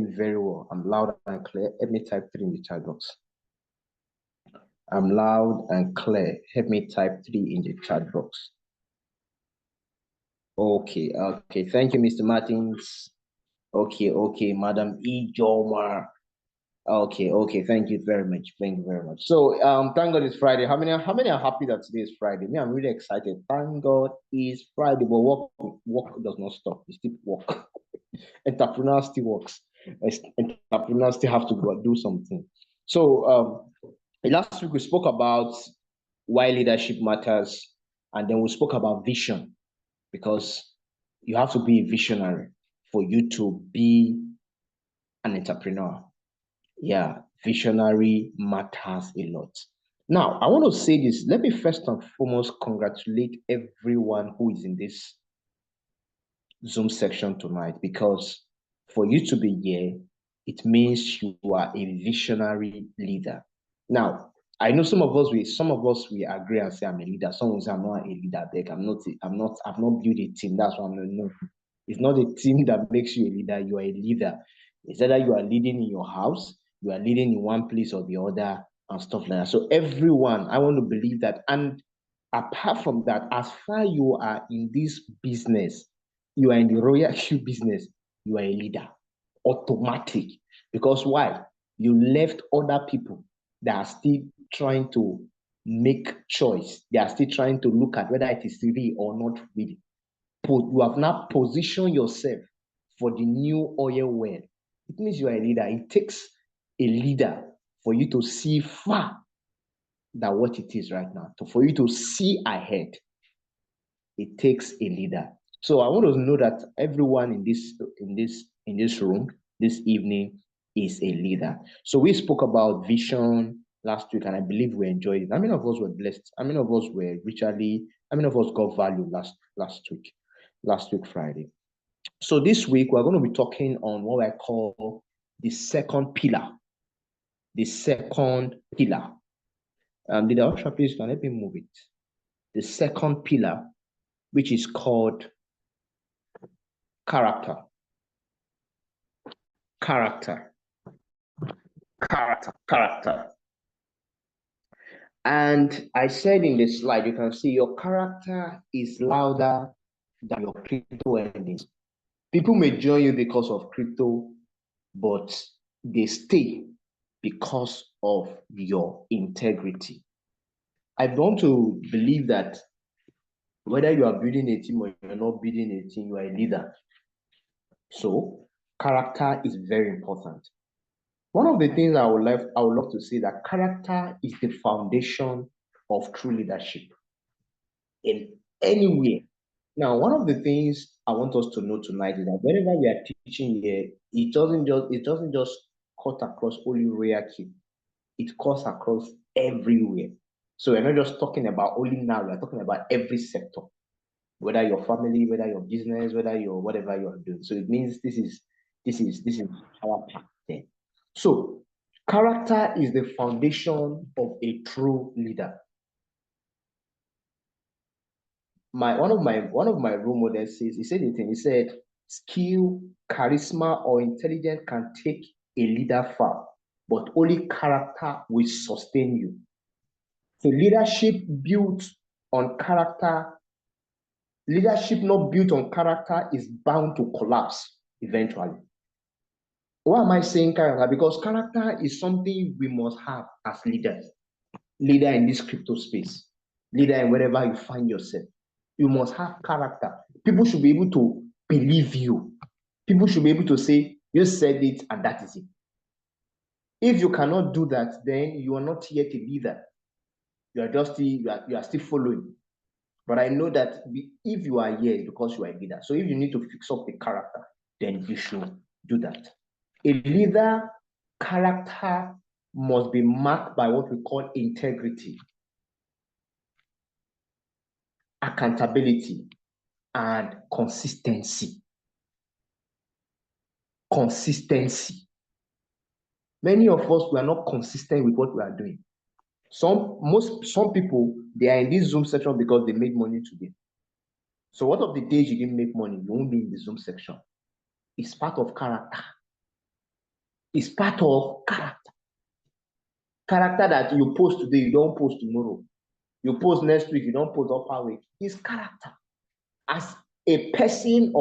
me very well. I'm loud and clear. Help me type 3 in the chat box. I'm loud and clear. Help me type 3 in the chat box. Okay. Thank you, Mr. Martins. Okay, Madam E. Jomar. Okay. Thank you very much. So, thank God it's Friday. How many are happy that today is Friday? Me, I'm really excited. Thank God it's Friday, but work does not stop. It still work. Entrepreneurs still works. Entrepreneurs still have to go do something. So, last week we spoke about why leadership matters, and then we spoke about vision, because you have to be a visionary for you to be an entrepreneur. Yeah, visionary matters a lot. Now, I want to say this. Let me first and foremost congratulate everyone who is in this Zoom section tonight, because for you to be here, it means you are a visionary leader. Now, I know some of us we agree and say I'm a leader. Some will say I'm not a leader. I've not built a team. That's why I'm not. No, it's not a team that makes you a leader. You are a leader. It's either you are leading in your house, you are leading in one place or the other, and stuff like that. So everyone, I want to believe that. And apart from that, as far you are in this business, you are in the royal Q business, you are a leader. Automatic. Because why? You left other people that are still trying to make choice. They are still trying to look at whether it is real or not real. You have now positioned yourself for the new oil well. It means you are a leader. It takes a leader for you to see far than what it is right now. For you to see ahead, it takes a leader. So I want to know that everyone in this room this evening is a leader. So we spoke about vision last week, and I believe we enjoyed it. How many of us were blessed? How many of us were richly? How many of us got value last week Friday? So this week we're going to be talking on what I call the second pillar. The second pillar. Did the usher please can help me move it? The second pillar, which is called character. And I said in the slide, you can see your character is louder than your crypto earnings. People may join you because of crypto, but they stay because of your integrity. I want to believe that whether you are building a team or you're not building a team, you are a leader. So character is very important. One of the things I would love to say that character is the foundation of true leadership in anywhere. Now, one of the things I want us to know tonight is that whenever we are teaching here, it doesn't just cut across only hierarchy. It cuts across everywhere. So we're not just talking about only now, we're talking about every sector, whether your family, whether your business, whether your whatever you're doing. So it means this is our part there. So character is the foundation of a true leader. One of my role models says, he said skill, charisma, or intelligence can take a leader far, but only character will sustain you. So leadership built on character, leadership not built on character is bound to collapse eventually. Why am I saying character? Because character is something we must have as leaders. Leader in this crypto space, leader in wherever you find yourself. You must have character. People should be able to believe you. People should be able to say, you said it and that is it. If you cannot do that, then you are not yet a leader. You are still following. But I know that if you are here, it's because you are a leader. So if you need to fix up the character, then you should do that. A leader character must be marked by what we call integrity, accountability, and consistency. Many of us, we are not consistent with what we are doing. Some people, they are in this Zoom section because they made money today. So what of the days you didn't make money, you won't be in the Zoom section. It's part of character. It's part of character. Character that you post today, you don't post tomorrow. You post next week, you don't post upper week. It's character. As a person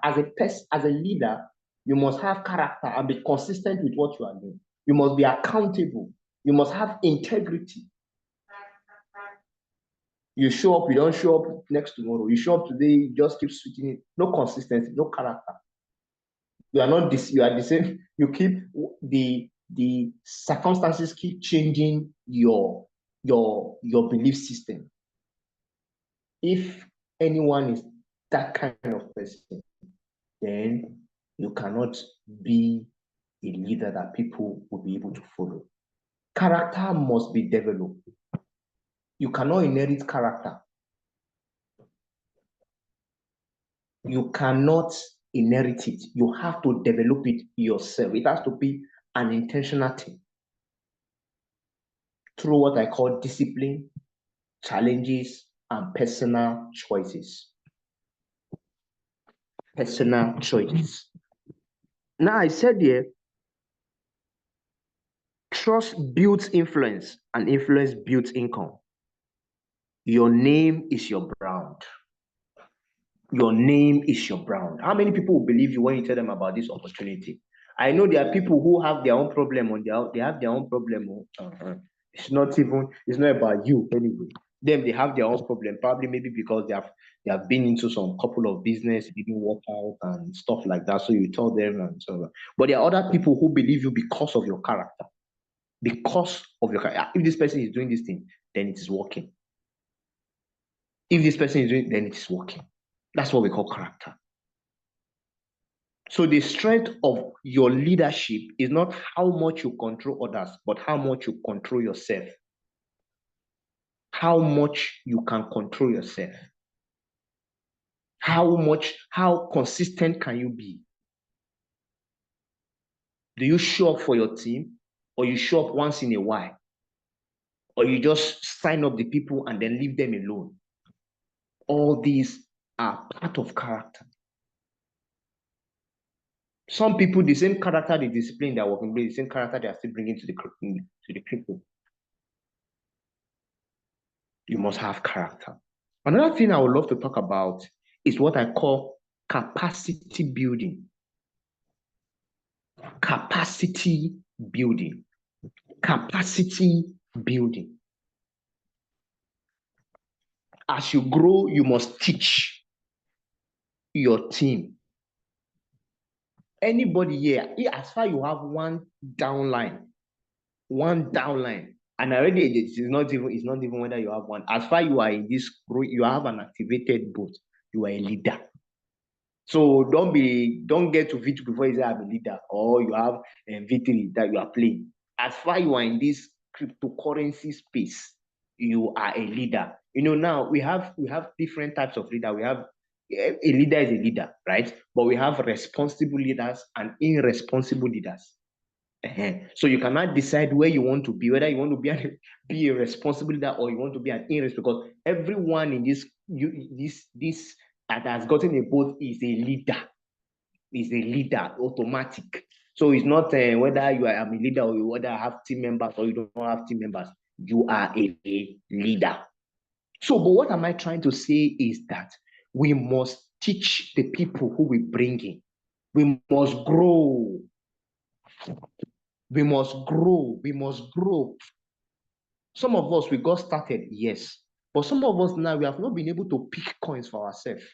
as a leader, you must have character and be consistent with what you are doing. You must be accountable. You must have integrity. You show up, you don't show up next tomorrow. You show up today, you just keep switching it. No consistency, no character. You are not this, you are the same. You keep the circumstances keep changing your belief system. If anyone is that kind of person, then you cannot be a leader that people will be able to follow. Character must be developed. You cannot inherit character. You cannot inherit it. You have to develop it yourself. It has to be an intentional thing through what I call discipline, challenges, and personal choices. Personal choices. Now, I said here, trust builds influence, and influence builds income. Your name is your brand. Your name is your brand. How many people will believe you when you tell them about this opportunity? I know there are people who have their own problem they have their own problem. It's not about you anyway. They have their own problem, probably maybe because they have been into some couple of business, it didn't work out and stuff like that. So you tell them and so on. But there are other people who believe you because of your character. Because of your character. If this person is doing this thing, then it is working. If this person is doing, then it is working. That's what we call character. So the strength of your leadership is not how much you control others, but how much you control yourself. How much you can control yourself. How consistent can you be? Do you show up for your team, or you show up once in a while? Or you just sign up the people and then leave them alone? All these are part of character. Some people, the same character they discipline their working place, the same character they are still bringing to the people. You must have character. Another thing I would love to talk about is what I call capacity building. Capacity building. Capacity building. As you grow, you must teach your team. Anybody here, as far you have one downline, and already it's not even whether you have one. As far you are in this group, you have an activated boat. You are a leader. So don't get to V2 before you say I'm a leader, or you have V3 that you are playing. As far you are in this cryptocurrency space, you are a leader. Now we have different types of leader. We have a leader is a leader, right? But we have responsible leaders and irresponsible leaders. So you cannot decide where you want to be, whether you want to be a responsible leader or you want to be an irresponsible, because everyone in this that has gotten a boat is a leader, automatic. So it's not whether you are a leader or whether I have team members or you don't have team members. You are a leader. So, but what am I trying to say is that we must teach the people who we bring in. We must grow. We must grow. We must grow. Some of us, we got started, yes. But some of us now, we have not been able to pick coins for ourselves.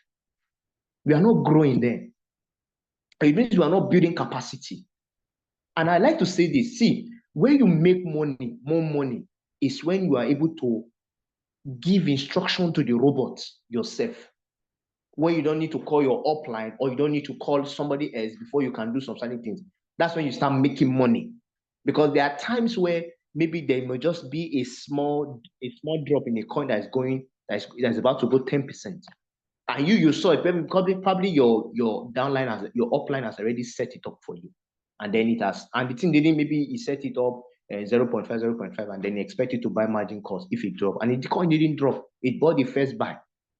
We are not growing there. It means we are not building capacity. And I like to say this, see, when you make money, more money, is when you are able to give instruction to the robot yourself. When you don't need to call your upline or you don't need to call somebody else before you can do some certain things. That's when you start making money. Because there are times where maybe there may just be a small drop in a coin that's about to go 10%. And you saw it, probably your downline your upline has already set it up for you. And then the thing didn't, maybe he set it up 0.5, 0.5, and then he expected to buy margin cost if it dropped. And the coin didn't drop. It bought the first buy.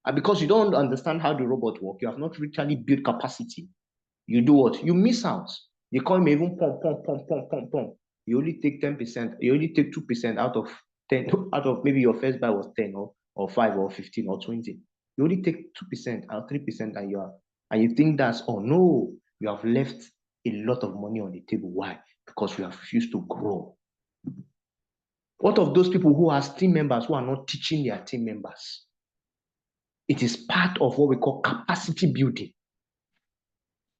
And because you don't understand how the robot works, you have not really built capacity. You do what? You miss out. The coin may even pump. You only take 10%, you only take 2% out of 10, out of maybe your first buy was 10 or 5 or 15 or 20. You only take 2% or 3% and you think that's, oh no, you have left a lot of money on the table. Why? Because you have refused to grow. What of those people who are team members who are not teaching their team members? It is part of what we call capacity building.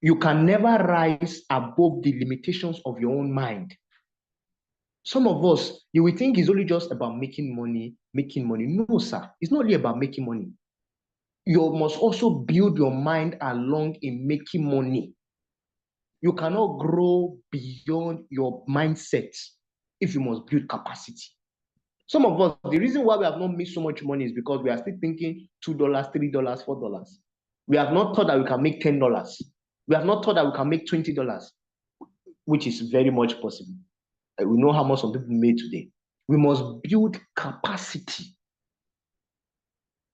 You can never rise above the limitations of your own mind. Some of us, you will think it's only just about making money. No, sir. It's not only about making money. You must also build your mind along in making money. You cannot grow beyond your mindset if you must build capacity. Some of us, the reason why we have not made so much money is because we are still thinking $2, $3, $4. We have not thought that we can make $10. We have not thought that we can make $20, which is very much possible. We know how much some people made today. We must build capacity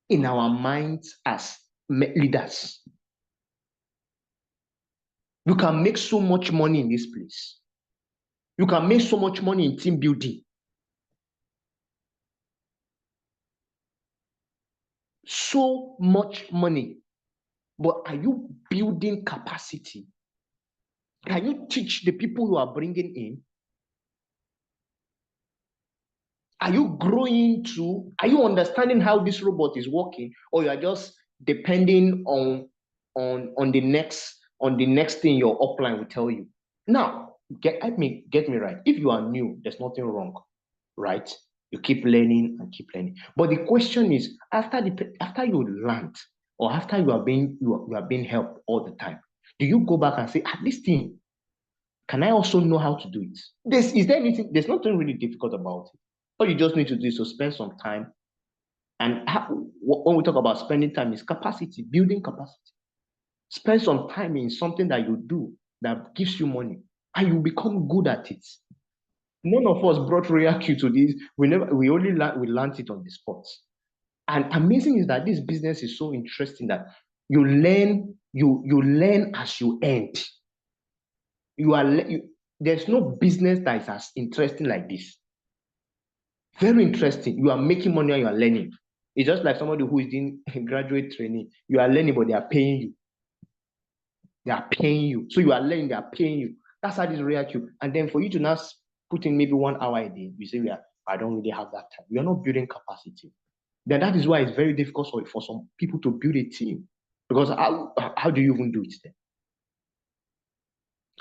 in our minds as leaders. You can make so much money in this place. You can make so much money in team building. So much money. But are you building capacity? Can you teach the people you are bringing in? Are you growing to, are you understanding how this robot is working, or you are just depending on the next thing your upline will tell you? Now, get me right. If you are new, there's nothing wrong, right? You keep learning and keep learning. But the question is, after you learned, or after you are being helped all the time, do you go back and say, this thing, can I also know how to do it? There's nothing really difficult about it. All you just need to do is to spend some time. And when we talk about spending time, is capacity, building capacity. Spend some time in something that you do that gives you money, and you become good at it. None of us brought Royal Q to this. We learned it on the spot. And amazing is that this business is so interesting that you learn as you end. There's no business that is as interesting like this. Very interesting. You are making money and you are learning. It's just like somebody who is doing graduate training. You are learning, but they are paying you. They are paying you. So you are learning, they are paying you. That's how this Royal Q. And then for you to now put in maybe 1 hour a day, you say, I don't really have that time. You're not building capacity. Then that is why it's very difficult for some people to build a team. Because how do you even do it then?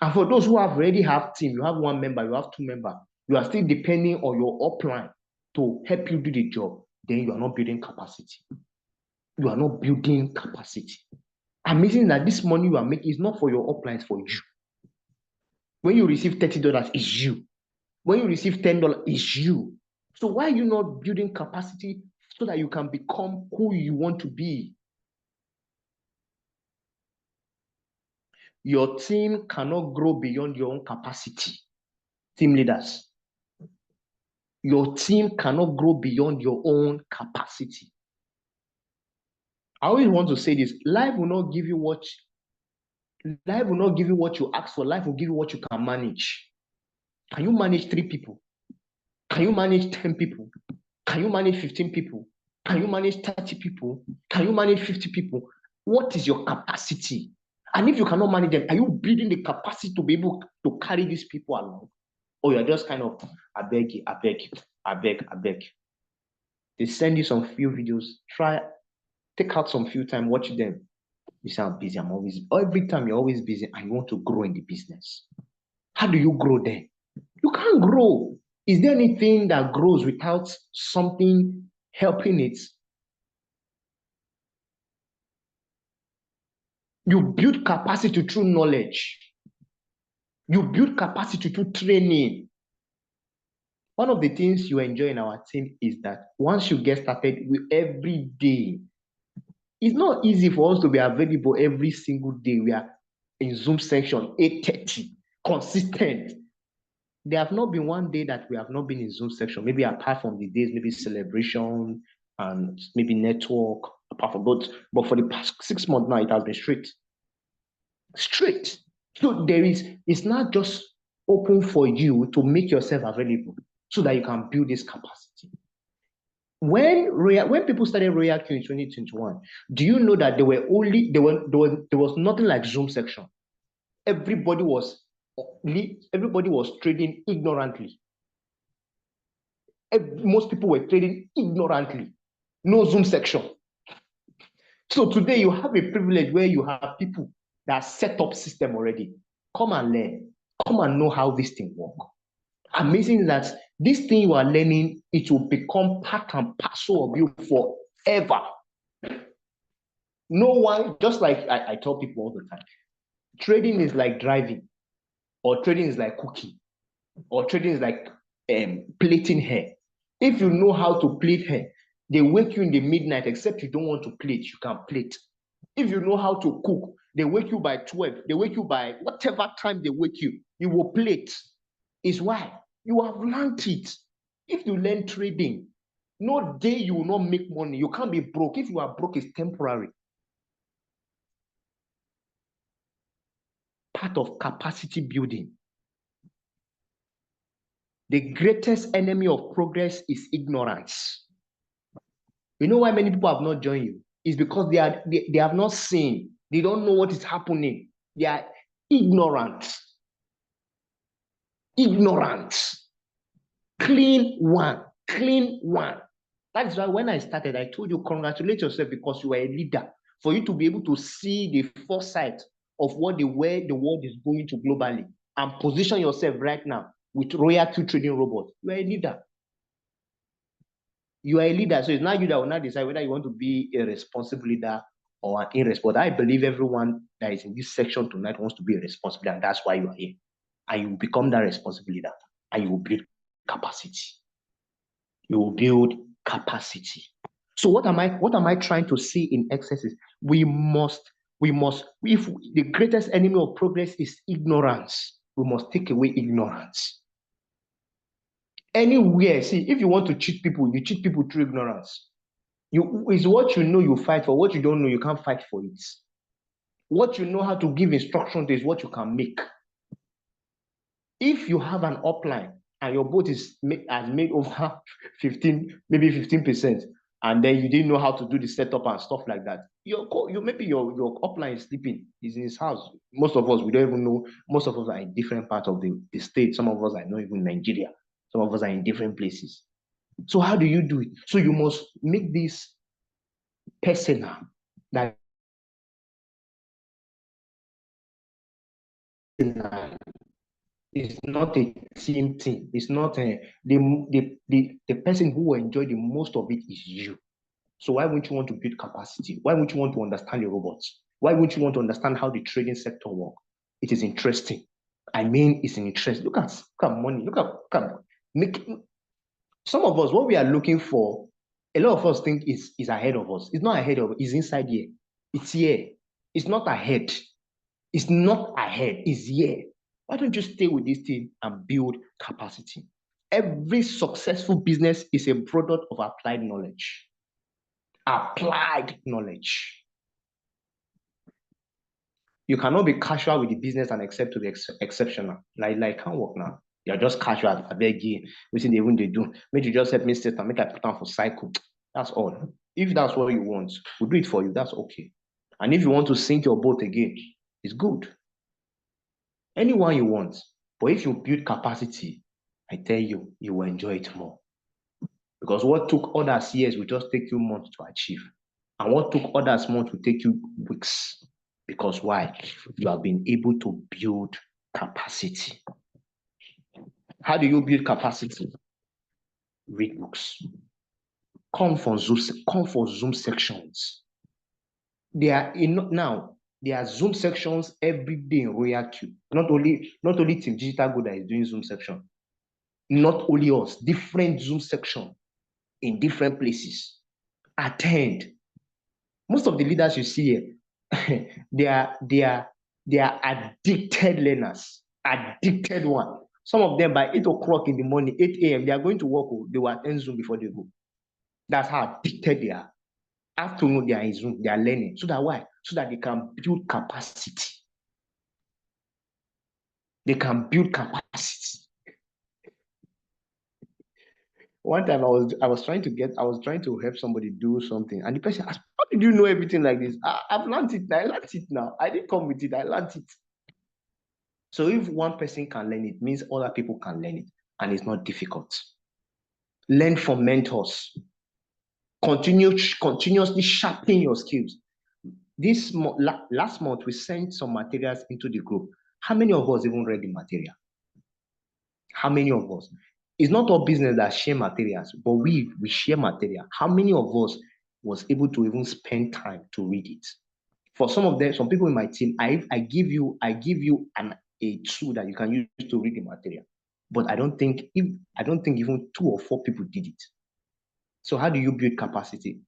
And for those who already have team, you have 1 member, you have 2 members, you are still depending on your upline to help you do the job, then you are not building capacity. You are not building capacity. Amazing that this money you are making is not for your upline, it's for you. When you receive $30, it's you. When you receive $10, it's you. So why are you not building capacity so that you can become who you want to be? Your team cannot grow beyond your own capacity. Team leaders. Your team cannot grow beyond your own capacity. I always want to say this. Life will not give you what you ask for. Life will give you what you can manage. Can you manage 3 people? Can you manage 10 people? Can you manage 15 people? Can you manage 30 people? Can you manage 50 people? What is your capacity? And if you cannot manage them, are you building the capacity to be able to carry these people along? Or you're just kind of, I beg. They send you some few videos. Take out some few time, watch them. You say, I'm busy. Every time you're always busy and you want to grow in the business. How do you grow then? You can't grow. Is there anything that grows without something helping it? You build capacity through knowledge. You build capacity through training. One of the things you enjoy in our team is that once you get started with every day, it's not easy for us to be available every single day. We are in Zoom section 8:30, consistent. There have not been one day that we have not been in Zoom section, maybe apart from the days, maybe celebration and maybe network, apart from both. But for the past 6 months now, it has been straight. So it's not just open for you to make yourself available so that you can build this capacity. When people started Royal Q in 2021, do you know that there was nothing like Zoom section? Everybody was trading ignorantly. Most people were trading ignorantly. No Zoom section. So today you have a privilege where you have people that set up system already. Come and learn. Come and know how this thing works. Amazing that this thing you are learning, it will become part and parcel of you forever. No one, just like I tell people all the time, trading is like driving, or trading is like cooking, or trading is like plaiting hair. If you know how to plait hair, they wake you in the midnight, except you don't want to plait, you can plait. If you know how to cook, they wake you by 12, they wake you by whatever time they wake you, you will plait. Is why you have learned it. If you learn trading, no day you will not make money. You can't be broke. If you are broke, it's temporary. Part of capacity building. The greatest enemy of progress is ignorance. You know why many people have not joined you? It's because they have not seen. They don't know what is happening. They are ignorant. Ignorant. Clean one. Clean one. That is why when I started, I told you, congratulate yourself because you are a leader. For you to be able to see the foresight of where the world is going to globally and position yourself right now with Royal Q Trading Robot, you are a leader. You are a leader. So it's not you that will not decide whether you want to be a responsible leader or an irresponsible. I believe everyone that is in this section tonight wants to be a responsible leader, and that's why you are here. And you will become that responsible leader, and you will build capacity. You will build capacity. So what am I trying to see in excess is we must, if the greatest enemy of progress is ignorance, we must take away ignorance. Anywhere, see, if you want to cheat people, you cheat people through ignorance. Is what you know you fight for. What you don't know, you can't fight for it. What you know how to give instructions is what you can make. If you have an upline and your boat has made over 15%, and then you didn't know how to do the setup and stuff like that, maybe your upline is sleeping, he's in his house. Most of us, we don't even know. Most of us are in different parts of the state. Some of us are not even Nigeria. Some of us are in different places. So how do you do it? So you must make this personal, that it's not a team thing. It's not the person who will enjoy the most of it is you. So why wouldn't you want to build capacity? Why wouldn't you want to understand the robots? Why wouldn't you want to understand how the trading sector works? It is interesting. I mean, it's an interest. Look at money. Look at making. Some of us, what we are looking for, a lot of us think is ahead of us. It's not ahead of us. It's inside here. It's here. It's not ahead. It's not ahead. It's here. Why don't you stay with this team and build capacity? Every successful business is a product of applied knowledge. Applied knowledge. You cannot be casual with the business and accept to be exceptional. Like can't work now. You're just casual. I beg you. Within the when they do. Make you just help me set and make I put down for cycle. That's all. If that's what you want, we'll do it for you. That's okay. And if you want to sink your boat again, it's good. Anyone you want. But if you build capacity, I tell you, you will enjoy it more. Because what took others years will just take you months to achieve. And what took others months will take you weeks. Because why? You have been able to build capacity. How do you build capacity? Read books. Come for Zoom sections. There are Zoom sections every day in Royal Q. Not only Team Digital Good that is doing Zoom section. Not only us, different Zoom section in different places. Attend. Most of the leaders you see here, they are addicted learners, addicted one. Some of them by 8 o'clock in the morning, 8 a.m., they are going to work. They will attend Zoom before they go. That's how addicted they are. Afternoon, they are in Zoom, they are learning. So that why? So that they can build capacity. They can build capacity. One time I was trying to help somebody do something, and the person asked, "How did you know everything like this?" I've learned it. I learned it now. I didn't come with it. I learned it. So if one person can learn it, means other people can learn it, and it's not difficult. Learn from mentors. Continuously sharpen your skills. Last month we sent some materials into the group. How many of us even read the material? How many of us? It's not all business that share materials, but we share material. How many of us was able to even spend time to read it? For some of them, some people in my team, I give you a tool that you can use to read the material. But I don't think even 2 or 4 people did it. So how do you build capacity?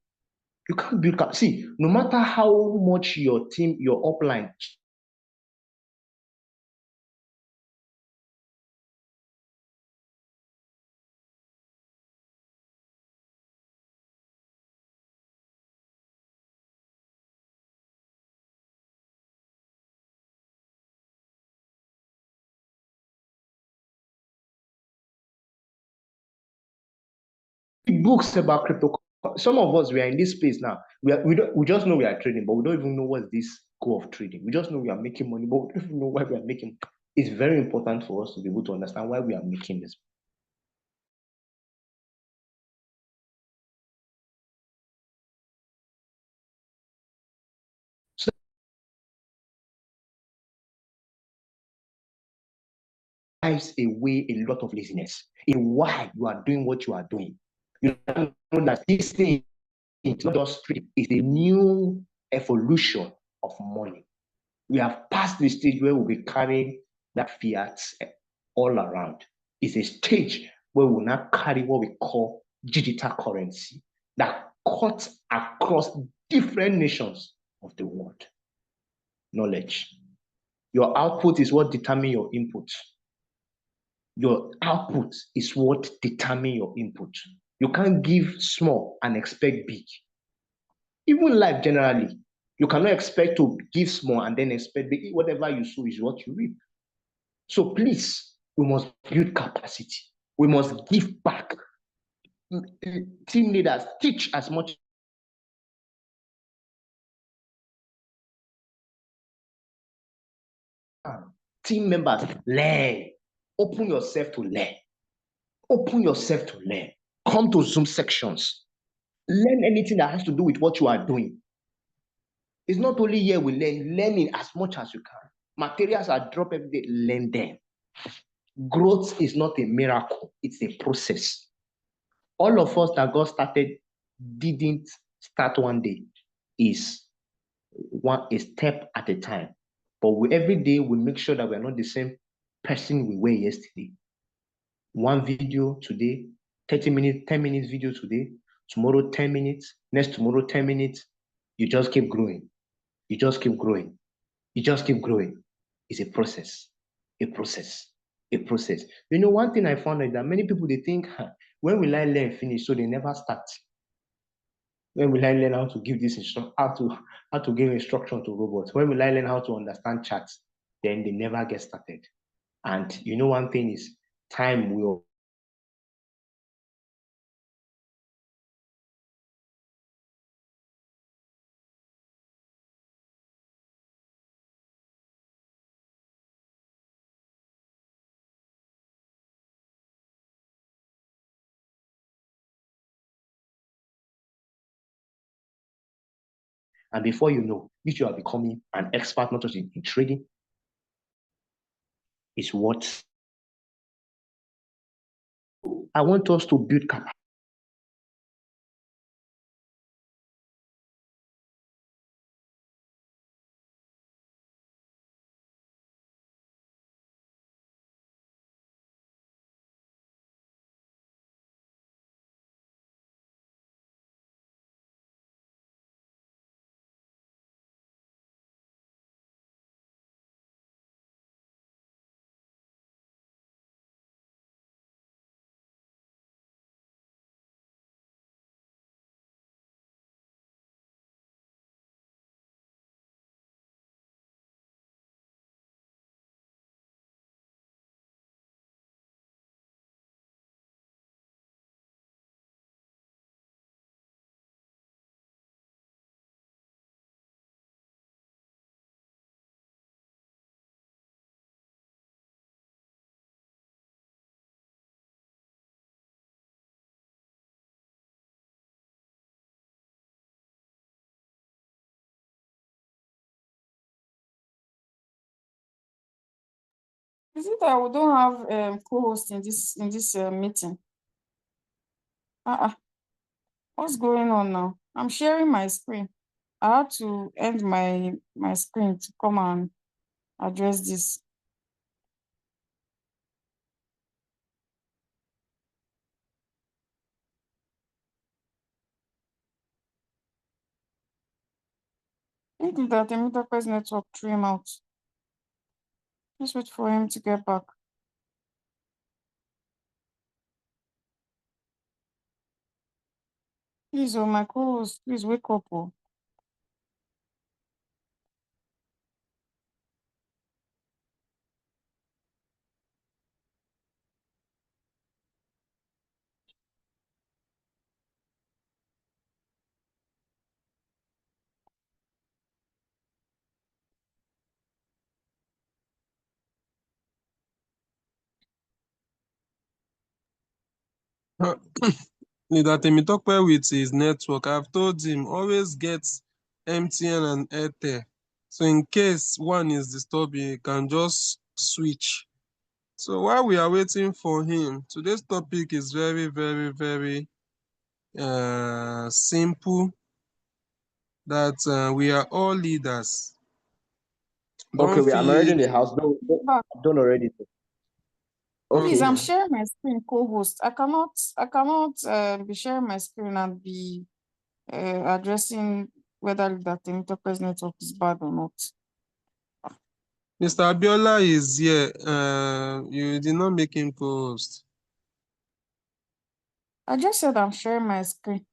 You can't build capacity. See, no matter how much your team, your upline books about crypto. Some of us we are in this space now. We just know we are trading, but we don't even know what's this goal of trading. We just know we are making money, but we don't even know why we are making. It's very important for us to be able to understand why we are making this. So drives away a lot of laziness. In why you are doing what you are doing. You know that this thing is not just trading, it's a new evolution of money. We have passed the stage where we'll be carrying that fiat all around. It's a stage where we'll now carry what we call digital currency that cuts across different nations of the world. Knowledge. Your output is what determines your input. Your output is what determines your input. You can't give small and expect big. Even life generally, you cannot expect to give small and then expect big. Whatever you sow is what you reap. So please, we must build capacity. We must give back. Team leaders teach as much. Team members learn. Open yourself to learn. Open yourself to learn. Come to Zoom sections. Learn anything that has to do with what you are doing. It's not only here we learning as much as you can. Materials are dropped every day, learn them. Growth is not a miracle, it's a process. All of us that got started didn't start one day. Is one a step at a time. But every day we make sure that we're not the same person we were yesterday. One video today, 30 minutes, 10 minutes video today, tomorrow 10 minutes, next tomorrow 10 minutes. You just keep growing. You just keep growing. You just keep growing. It's a process, a process, a process. You know, one thing I found is that many people they think, when will I learn finish? So they never start. When will I learn how to give this instruction, how to give instruction to robots? When will I learn how to understand charts? Then they never get started. And you know, one thing is time will and before you know, if you are becoming an expert, not just in trading, is what I want us to build capacity. Is it that we don't have co-host in this meeting? What's going on now? I'm sharing my screen. I had to end my screen to come and address this. I think that the Temitope's network threw him out. Just wait for him to get back. Please, oh my co-host, please wake up. Oh. Leader Temitope with his network, I've told him always get MTN and Airtel. So in case one is disturbing, you can just switch. So while we are waiting for him, today's topic is very, very, very simple. That we are all leaders. Okay, Don't I'm already feel in the house. Back. Don't already. Please, Okay. I'm okay. sharing my screen, co-host. I cannot be sharing my screen and be addressing whether that Temitope's network is bad or not. Mr. Abiola is here. You did not make him co-host. I just said I'm sharing my screen.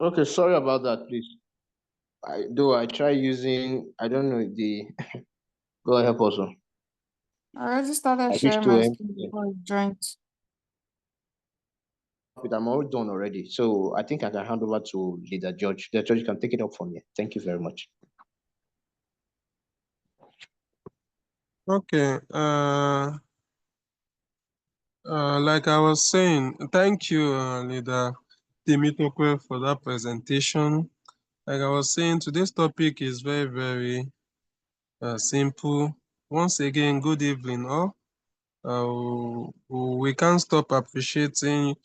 Okay, sorry about that, please. I try using, I don't know the go help also. I already started I switched sharing to my screen MTN. before you joined. I'm all done already. So I think I can hand over to Leader George. The George can take it up from here. Thank you very much. Okay. Like I was saying, thank you, Leader Temitope, for that presentation. Like I was saying, today's topic is very, very simple. Once again, good evening, all. We can't stop appreciating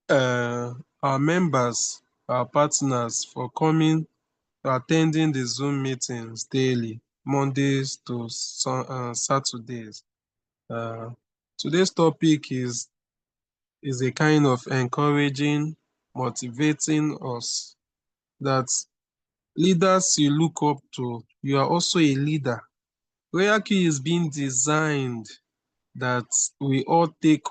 our members, our partners for coming, attending the Zoom meetings daily, Mondays to Saturdays. Today's topic is a kind of encouraging, motivating us that leaders you look up to, you are also a leader. Royal Key is being designed that we all take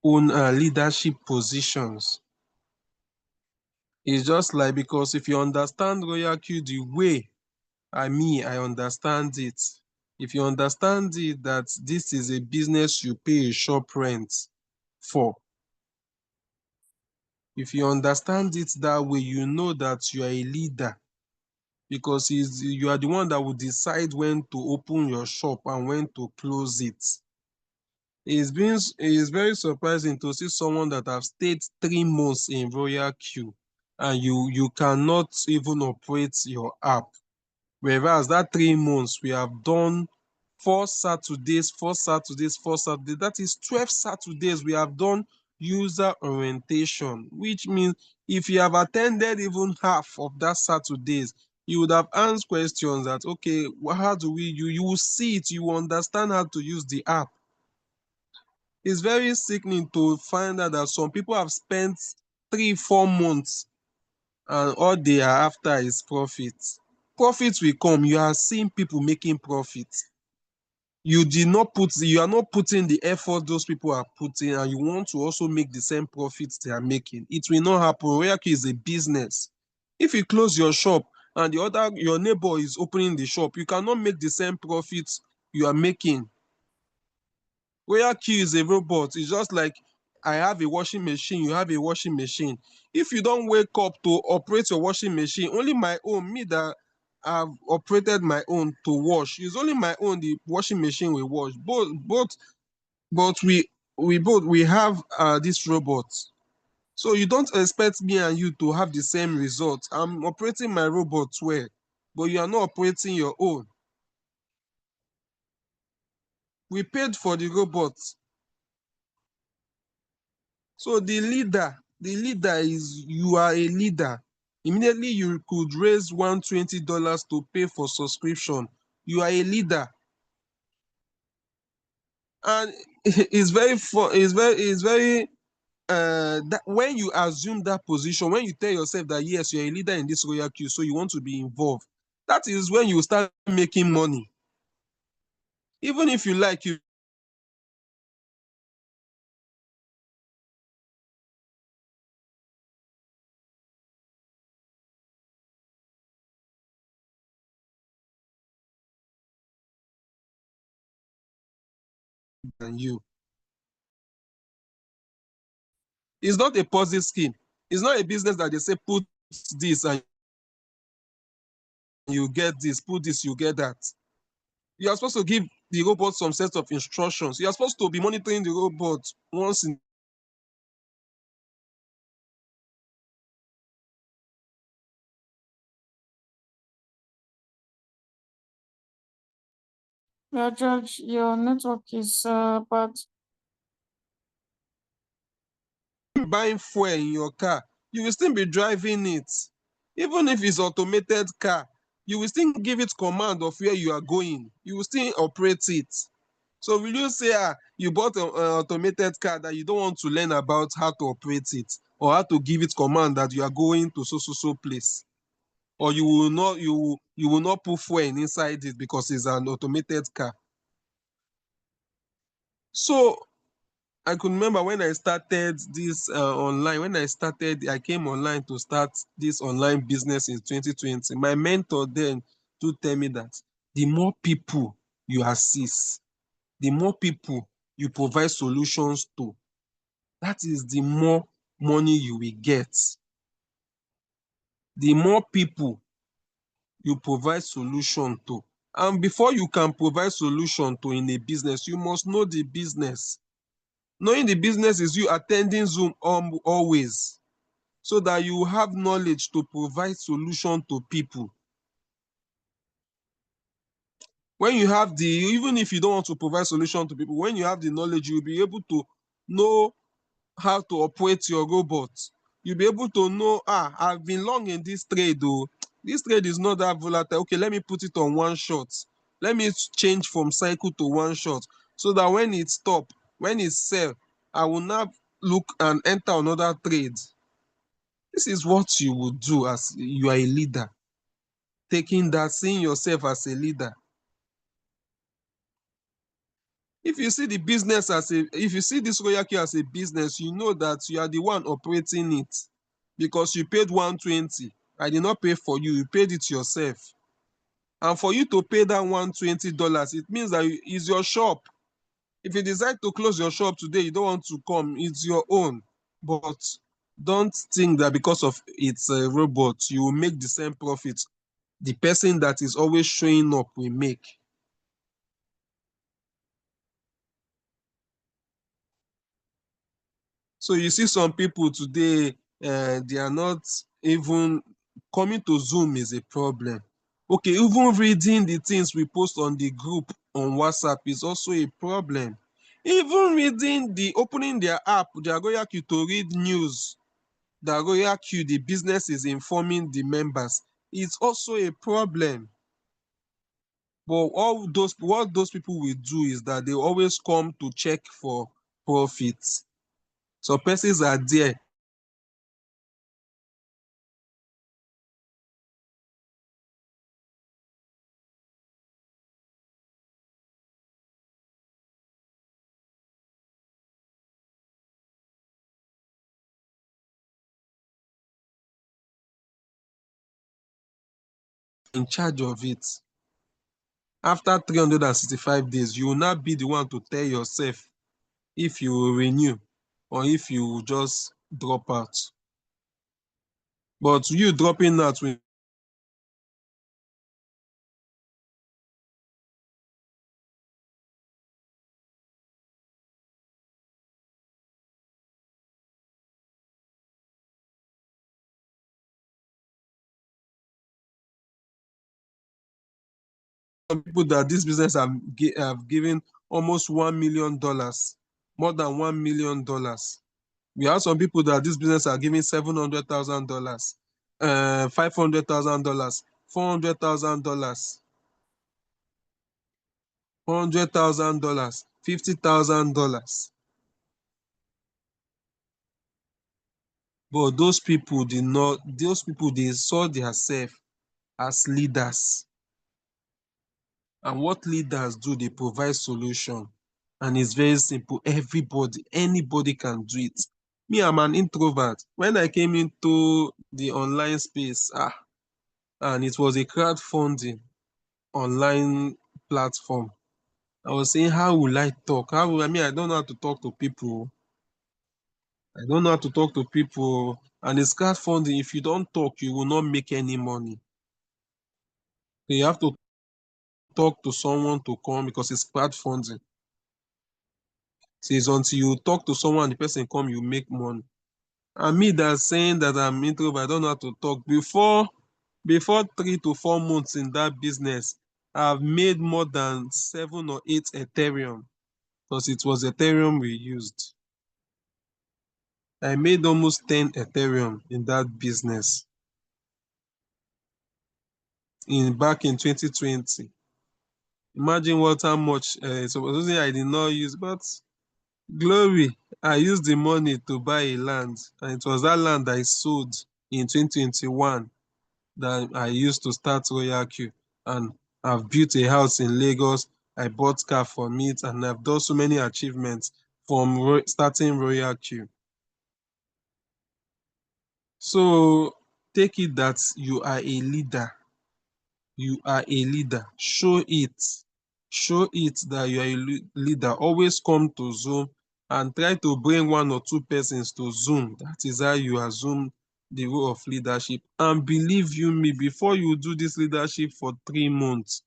on leadership positions. It's just like, because if you understand Royal Q the way I understand it, if you understand it that this is a business you pay a shop rent for, if you understand it that way, you know that you are a leader, because you are the one that will decide when to open your shop and when to close it. It's very surprising to see someone that have stayed 3 months in Royal Q and you cannot even operate your app. Whereas that 3 months, we have done 4 Saturdays, that is 12 Saturdays we have done user orientation, which means if you have attended even half of that Saturdays, you would have asked questions that, okay, how do you will see it, you will understand how to use the app. It's very sickening to find out that some people have spent 3-4 months and all they are after is profit. Profit will come. You are seeing people making profit. You are not putting the effort those people are putting, and you want to also make the same profits they are making. It will not happen. Royal Key is a business. If you close your shop and your neighbor is opening the shop, you cannot make the same profits you are making. Royal Key is a robot. It's just like I have a washing machine, you have a washing machine. If you don't wake up to operate your washing machine, only my own, me that I've operated my own to wash, it's only my own the washing machine will wash. But we have this robot. So you don't expect me and you to have the same result. I'm operating my robot well, but you are not operating your own. We paid for the robot. So the leader is, you are a leader. Immediately you could raise $120 to pay for subscription. You are a leader. And it's very fun, it's very that when you assume that position, when you tell yourself that yes, you're a leader in this royal queue, so you want to be involved, that is when you start making money. Even if you like, you than you. It's not a Ponzi scheme. It's not a business that they say put this and you get this, put this, you get that. You are supposed to give the robot some set of instructions. You are supposed to be monitoring the robot once in. Yeah, Judge, your network is bad. Buying fuel in your car, you will still be driving it. Even if it's automated car, you will still give it command of where you are going. You will still operate it. So will you say, you bought an automated car that you don't want to learn about how to operate it or how to give it command that you are going to so place? Or you will not put fuel inside it because it's an automated car. So I could remember when I started this online, I came online to start this online business in 2020. My mentor then to tell me that the more people you assist, the more people you provide solutions to, that is the more money you will get. The more people you provide solution to. And before you can provide solution to in a business, you must know the business. Knowing the business is you attending Zoom always, so that you have knowledge to provide solution to people. When you have even if you don't want to provide solution to people, when you have the knowledge, you'll be able to know how to operate your robot. You'll be able to know, I've been long in this trade though. This trade is not that volatile. Okay, let me put it on one shot. Let me change from cycle to one shot so that when it stop, when it sell, I will not look and enter another trade. This is what you would do as you are a leader. Taking that, seeing yourself as a leader. If you see the business if you see this royal queue as a business, you know that you are the one operating it because you paid 120. I did not pay for you, you paid it yourself. And for you to pay that $120, it means that it's your shop. If you decide to close your shop today, you don't want to come, it's your own. But don't think that because of it's a robot, you will make the same profit the person that is always showing up will make. So you see some people today, they are not even coming to Zoom is a problem. Okay, even reading the things we post on the group on WhatsApp is also a problem. Even opening their app, their Royal Queue to read news, the Royal Queue, the business is informing the members, it's also a problem. But what those people will do is that they always come to check for profits. So persons are there. In charge of it. After 365 days, you will not be the one to tell yourself if you will renew or if you will just drop out. But you dropping out will some people that this business have given almost $1 million, more than $1 million. We have some people that this business are giving $700,000, $500,000, $400,000, $100,000, $50,000. But those people they saw themselves as leaders. And what leaders do, they provide solution. And it's very simple. Anybody can do it. Me, I'm an introvert. When I came into the online space, and it was a crowdfunding online platform, I was saying, how will I talk? I don't know how to talk to people. I don't know how to talk to people. And it's crowdfunding. If you don't talk, you will not make any money. So you have to talk to someone to come because it's crowdfunding. So it's until you talk to someone and the person come, you make money. And me that's saying that I'm introvert, I don't know how to talk. Before 3 to 4 months in that business, I've made more than 7 or 8 Ethereum because it was Ethereum we used. I made almost 10 Ethereum in that business back in 2020. Imagine how much supposedly I did not use, but glory, I used the money to buy a land, and it was that land I sold in 2021 that I used to start Royal Q. And I've built a house in Lagos. I bought car from it, and I've done so many achievements from starting Royal Q. So take it that you are a leader. You are a leader. Show it. Show it that you are a leader. Always come to Zoom and try to bring 1 or 2 persons to Zoom. That is how you assume the role of leadership. And believe you me, before you do this leadership for 3 months,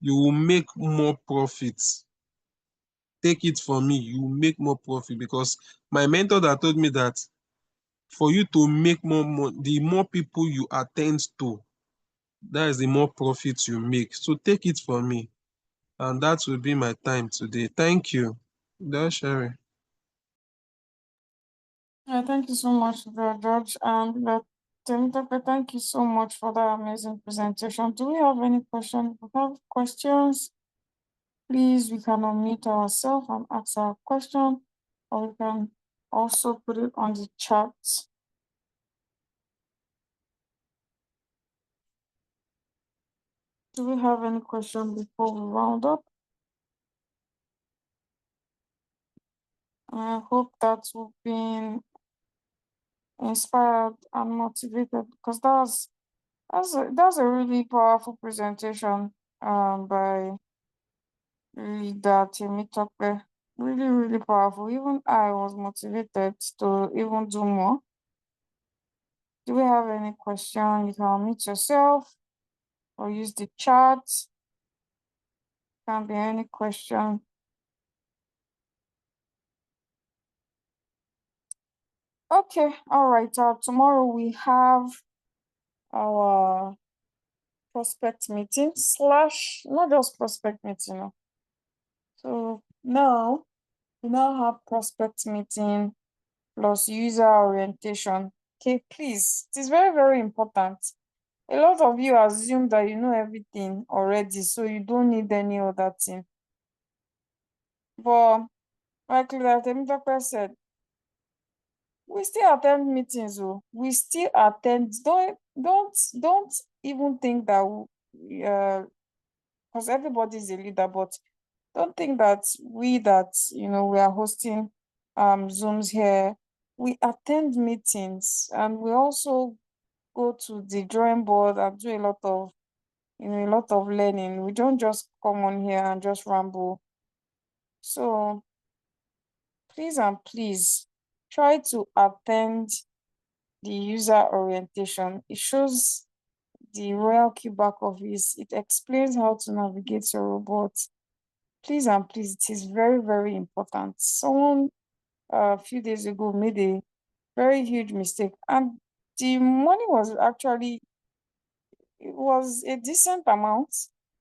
you will make more profits. Take it from me, you will make more profit, because my mentor that told me that for you to make more money, the more people you attend to, that is the more profit you make. So take it from me. And that will be my time today. Thank you. That's Sherry. Yeah, thank you so much, George. And Temitope, thank you so much for that amazing presentation. Do we have any questions? If we have questions, please, we can unmute ourselves and ask our question, or we can also put it on the chat. Do we have any question before we round up? I hope that we've been inspired and motivated, because that's a really powerful presentation by Leader Temitope. Really, really powerful. Even I was motivated to even do more. Do we have any question? You can unmute yourself or use the chat. Can be any question. Okay, all right. Tomorrow we have our prospect meeting / not just prospect meeting. No. So now we now have prospect meeting plus user orientation. Okay, please, it is very, very important. A lot of you assume that you know everything already, so you don't need any other thing. But like Temitope said, we still attend meetings. We still attend. Don't even think that because everybody is a leader, but don't think that we are hosting Zooms here. We attend meetings, and we also go to the drawing board and do a lot of learning. We don't just come on here and just ramble. So please and please try to attend the user orientation. It shows the Royal Q back office. It explains how to navigate your robot. Please and please, it is very, very important. Someone a few days ago made a very huge mistake, and the money was actually, it was a decent amount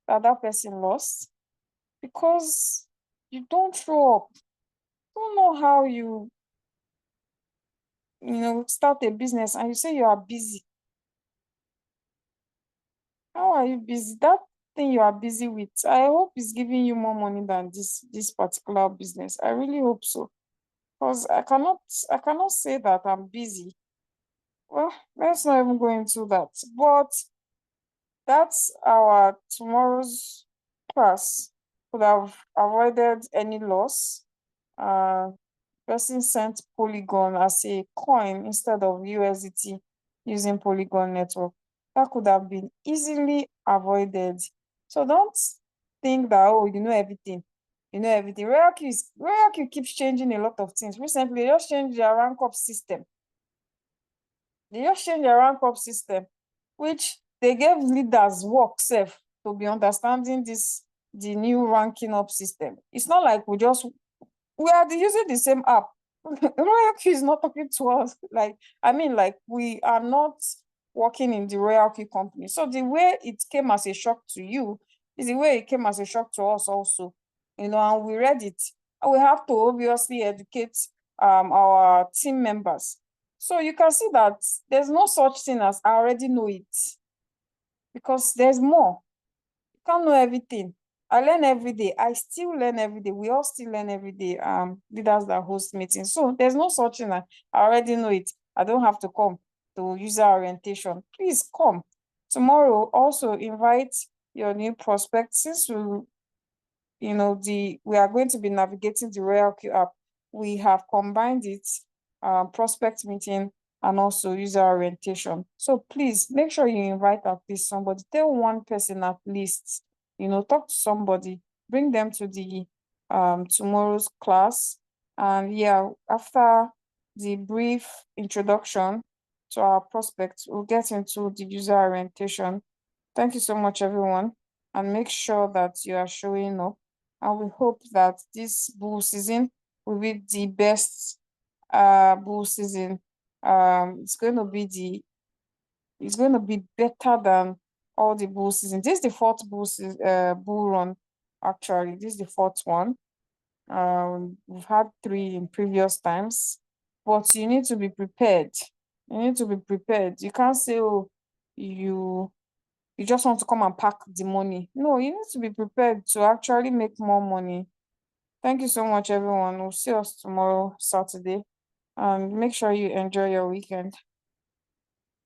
that person lost, because You don't show up. Don't know how you start a business and you say you are busy. How are you busy? That thing you are busy with, I hope is giving you more money than this particular business. I really hope so. Because I cannot say that I'm busy. Well, let's not even go into that. But that's our tomorrow's class. Could have avoided any loss. Person sent Polygon as a coin instead of USDT using Polygon network. That could have been easily avoided. So don't think that, oh, you know everything. You know everything. RoyalQ keeps changing a lot of things. Recently, they just changed their rank up system. Which they gave leaders work safe to be understanding the new ranking up system. It's not like we are using the same app. RoyalQ is not talking to us. We are not working in the RoyalQ company. So the way it came as a shock to you is the way it came as a shock to us also. And we read it. And we have to obviously educate our team members. So you can see that there's no such thing as I already know it. Because there's more. You can't know everything. I learn every day. I still learn every day. We all still learn every day. Leaders that host meetings. So there's no such thing. I already know it. I don't have to come to user orientation. Please come. Tomorrow, also invite your new prospects. Since we are going to be navigating the RoyalQ app. We have combined it, prospect meeting and also user orientation. So please make sure you invite at least somebody. Tell one person at least. Talk to somebody. Bring them to the tomorrow's class. And yeah, after the brief introduction to our prospects, we'll get into the user orientation. Thank you so much, everyone, and make sure that you are showing up. And we hope that this bull season will be the best bull season. It's going to be better than all the bull season. This is the fourth bull run, actually. This is the fourth one. We've had 3 in previous times, but you need to be prepared. You can't say, oh, you just want to come and pack the money. No, you need to be prepared to actually make more money. Thank you so much, everyone. We'll see us tomorrow, Saturday. And make sure you enjoy your weekend.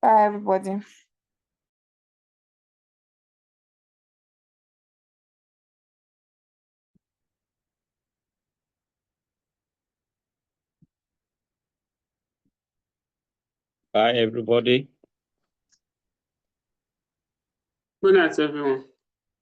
Bye, everybody. Bye, everybody. Good night, everyone.